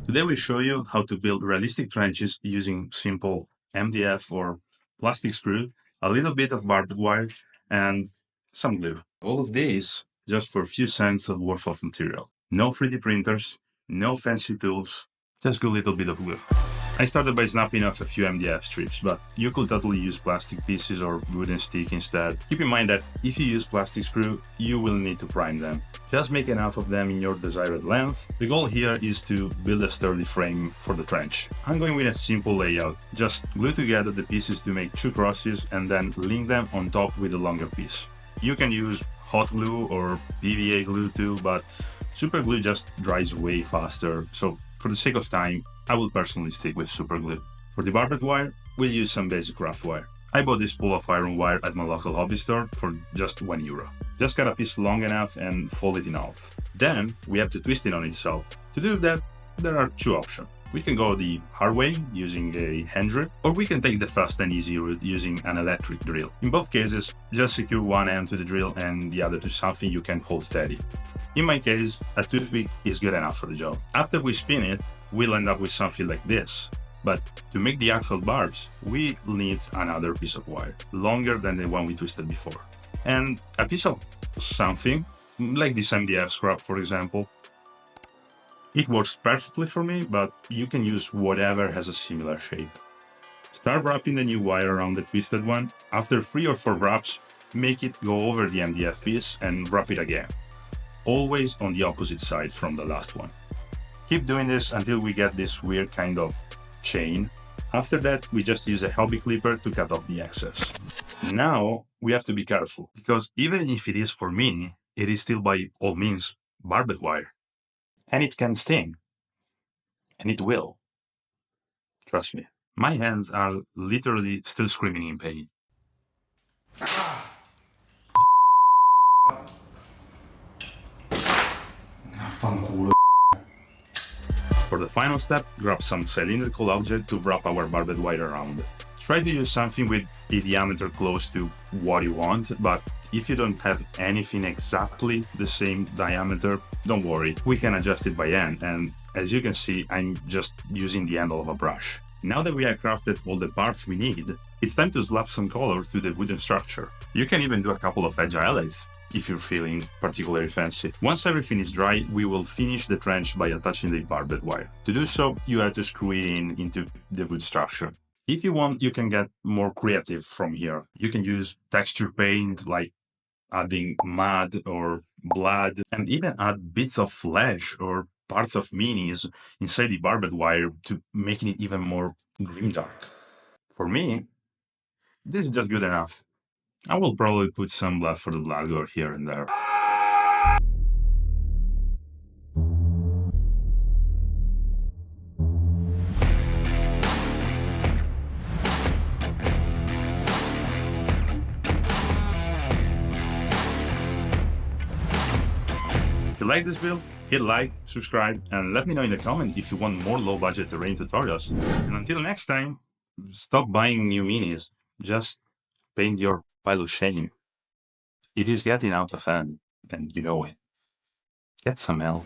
Today we show you how to build realistic trenches using simple MDF or plastic screw, a little bit of barbed wire, and some glue. All of this just for a few cents worth of material. No 3D printers, no fancy tools, just a little bit of glue. I started by snapping off a few MDF strips, but you could totally use plastic pieces or wooden stick instead. Keep in mind that if you use plastic screw, you will need to prime them. Just make enough of them in your desired length. The goal here is to build a sturdy frame for the trench. I'm going with a simple layout. Just glue together the pieces to make two crosses and then link them on top with a longer piece. You can use hot glue or PVA glue too, but super glue just dries way faster, so for the sake of time, I will personally stick with super glue. For the barbed wire, we'll use some basic craft wire. I bought this spool of iron wire at my local hobby store for just €1. Just cut a piece long enough and fold it in half. Then we have to twist it on itself. To do that, there are two options. We can go the hard way using a hand drill, or we can take the fast and easy route using an electric drill. In both cases, just secure one end to the drill and the other to something you can hold steady. In my case, a toothpick is good enough for the job. After we spin it, we'll end up with something like this. But to make the actual barbs, we need another piece of wire, longer than the one we twisted before. And a piece of something, like this MDF scrap for example. It works perfectly for me, but you can use whatever has a similar shape. Start wrapping the new wire around the twisted one. After 3 or 4 wraps, make it go over the MDF piece and wrap it again. Always on the opposite side from the last one. Keep doing this until we get this weird kind of chain. After that, we just use a hobby clipper to cut off the excess. Now, we have to be careful, because even if it is for mini, it is still by all means barbed wire. And it can sting. And it will. Trust me. My hands are literally still screaming in pain. For the final step, grab some cylindrical object to wrap our barbed wire around. Try to use something with a diameter close to what you want, but if you don't have anything exactly the same diameter, don't worry, we can adjust it by hand, and as you can see, I'm just using the handle of a brush. Now that we have crafted all the parts we need, it's time to slap some color to the wooden structure. You can even do a couple of edge highlights if you're feeling particularly fancy. Once everything is dry, we will finish the trench by attaching the barbed wire. To do so, you have to screw it into the wood structure. If you want, you can get more creative from here. You can use texture paint, like adding mud or blood, and even add bits of flesh or parts of minis inside the barbed wire to making it even more grimdark. For me, this is just good enough. I will probably put some blood for the blood gore here and there. If you like this build, hit like, subscribe, and let me know in the comment if you want more low-budget terrain tutorials. And until next time, stop buying new minis. Just paint your pile of shame. It is getting out of hand, and you know it. Get some help.